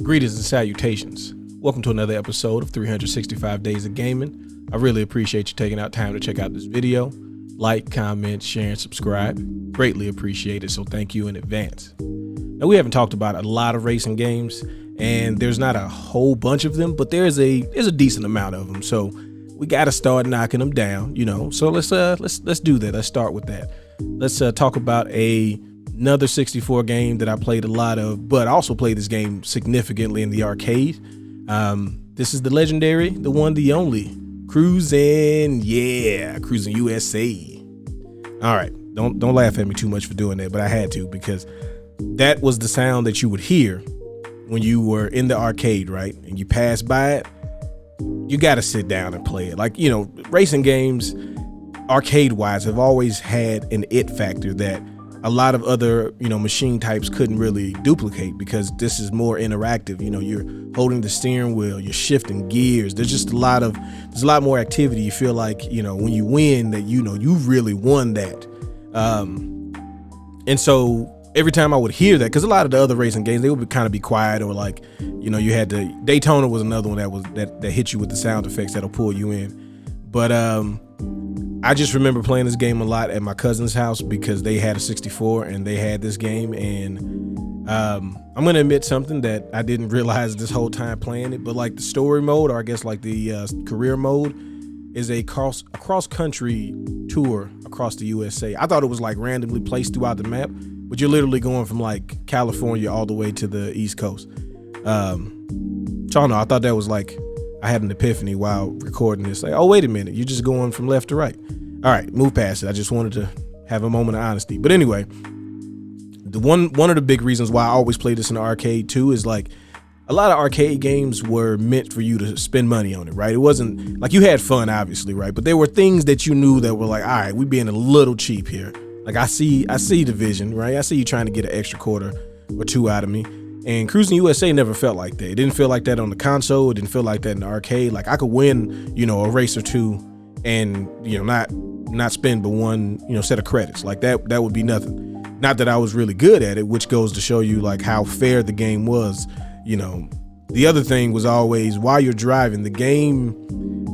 Greetings and salutations. Welcome to another episode of 365 Days of Gaming. I really appreciate you taking out time to check out this video. Like, comment, share, and subscribe. Greatly appreciate it, so thank you in advance. Now, we haven't talked about a lot of racing games, and there's not a whole bunch of them, but there's a decent amount of them. So we got to start knocking them down, So let's do that. Let's start with that. Let's talk about another 64 game that I played a lot of, but I also played this game significantly in the arcade. This is the legendary, the one, the only Cruisin. Yeah, Cruisin USA. All right, don't laugh at me too much for doing that, but I had to, because that was the sound that you would hear when you were in the arcade, right? And you pass by it, you got to sit down and play it. Like, racing games, arcade wise, have always had an it factor that a lot of other, machine types couldn't really duplicate, because this is more interactive. You're holding the steering wheel, you're shifting gears. There's a lot more activity. You feel like, when you win that, you really won that. And so every time I would hear that, because a lot of the other racing games, they would kind of be quiet, or like, you had Daytona was another one that hit you with the sound effects that'll pull you in. But, I just remember playing this game a lot at my cousin's house, because they had a 64 and they had this game. And I'm going to admit something that I didn't realize this whole time playing it, but like the story mode, or I guess like the career mode, is a cross country tour across the USA. I thought it was like randomly placed throughout the map, but you're literally going from like California all the way to the East Coast. So I don't know, I thought that was like, I had an epiphany while recording this. Like, oh, wait a minute, you're just going from left to right. All right, move past it. I just wanted to have a moment of honesty. But anyway, the one of the big reasons why I always play this in the arcade too is like, a lot of arcade games were meant for you to spend money on it, right? It wasn't like, you had fun, obviously, right? But there were things that you knew that were like, all right, we being a little cheap here. Like, I see the vision, right? I see you trying to get an extra quarter or two out of me. And Cruisin USA never felt like that. It didn't feel like that on the console. It didn't feel like that in the arcade. Like, I could win, a race or two and, not spend but one, set of credits. Like that would be nothing. Not that I was really good at it, which goes to show you like how fair the game was. The other thing was always, while you're driving, the game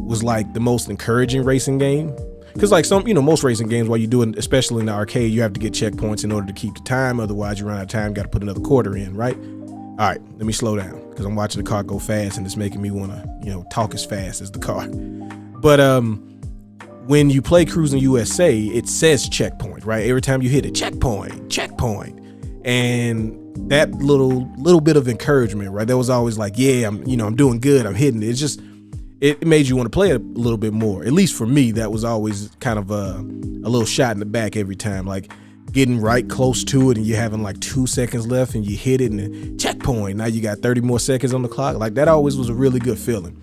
was like the most encouraging racing game. Cause like most racing games, while you're doing, especially in the arcade, you have to get checkpoints in order to keep the time. Otherwise you run out of time, got to put another quarter in, right? All right, let me slow down, because I'm watching the car go fast and it's making me want to, talk as fast as the car. But when you play Cruisin USA, it says checkpoint, right? Every time you hit it, checkpoint. And that little bit of encouragement, right? That was always like, yeah, I'm doing good. I'm hitting it. It's just, it made you want to play it a little bit more. At least for me, that was always kind of a little shot in the back every time. Like, getting right close to it and you're having like 2 seconds left and you hit it and then checkpoint. Now you got 30 more seconds on the clock. Like, that always was a really good feeling.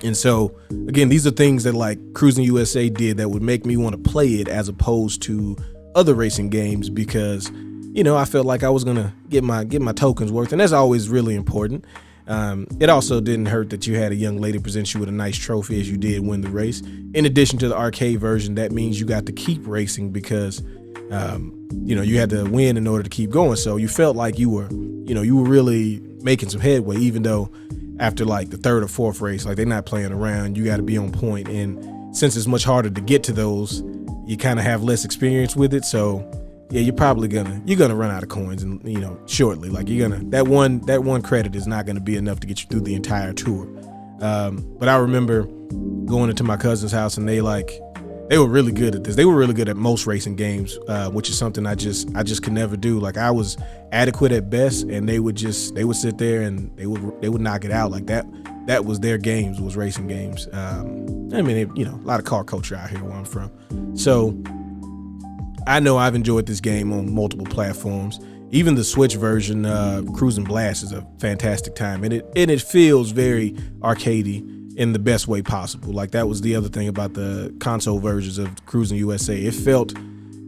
And so again, these are things that like Cruisin USA did that would make me want to play it, as opposed to other racing games, because, I felt like I was going to get my tokens worth. And that's always really important. It also didn't hurt that you had a young lady present you with a nice trophy as you did win the race. In addition to the arcade version, that means you got to keep racing, because you had to win in order to keep going. So you felt like you were really making some headway, even though after like the third or fourth race, like, they're not playing around. You got to be on point. And since it's much harder to get to those, you kind of have less experience with it. So yeah, you're probably gonna run out of coins, and shortly. Like, that one credit is not gonna be enough to get you through the entire tour. But I remember going into my cousin's house, and they were really good at this. They were really good at most racing games, which is something I just could never do. Like, I was adequate at best, and they would sit there and they would knock it out. Like, that was their games, was racing games. A lot of car culture out here where I'm from. So I know I've enjoyed this game on multiple platforms. Even the Switch version, Cruisin Blast, is a fantastic time, and it feels very arcadey in the best way possible. Like, that was the other thing about the console versions of Cruisin USA. It felt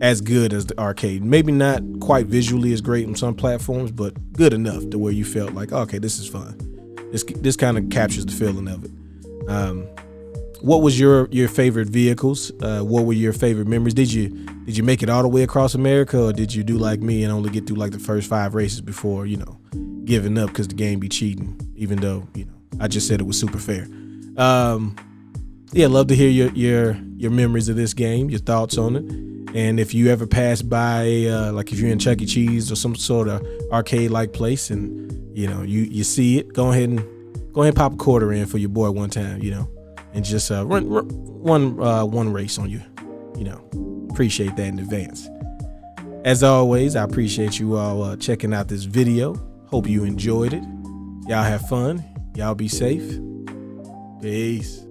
as good as the arcade. Maybe not quite visually as great on some platforms, but good enough to where you felt like, okay, this is fun. This kind of captures the feeling of it. What was your favorite vehicles? What were your favorite memories? Did you make it all the way across America, or did you do like me and only get through like the first 5 races before, giving up because the game be cheating, even though, you know, I just said it was super fair. Yeah, love to hear your memories of this game, your thoughts on it. And if you ever pass by, like if you're in Chuck E. Cheese or some sort of arcade-like place, and you know you see it, go ahead and pop a quarter in for your boy one time, you know, and just run one race on you, you know. Appreciate that in advance. As always, I appreciate you all checking out this video. Hope you enjoyed it. Y'all have fun. Y'all be safe. Peace.